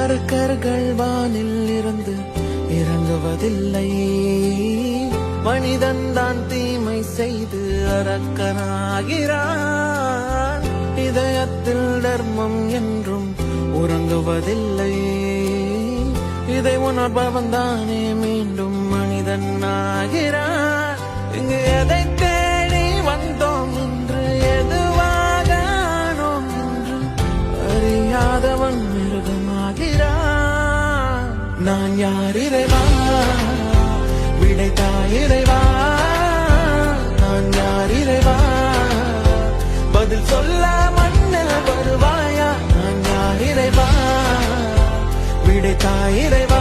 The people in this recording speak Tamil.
அரக்கர்கள் வானில் இருந்து இறங்குவதில்லை, மனிதன் தான் தீமை செய்து அரக்கனாகிறான். இதயத்தில் தர்மம் என்றும் உறங்குவதில்லை, இதை உணர்பவன் தானே மீண்டும் மனிதன் ஆகிறான். இங்கு எதை தேடி வந்தோம் என்று, எதுவாக ஆனோம் என்று அறியாதவன் மிருகமாகிறான். நான் யார் இறைவா, விடைத்தாய் இறைவா. நான் யார் இறைவா, பதில் சொல்ல மண்ணில் வருவாயா. நான் யார் இறைவா, விடைத்தாய் இறைவா.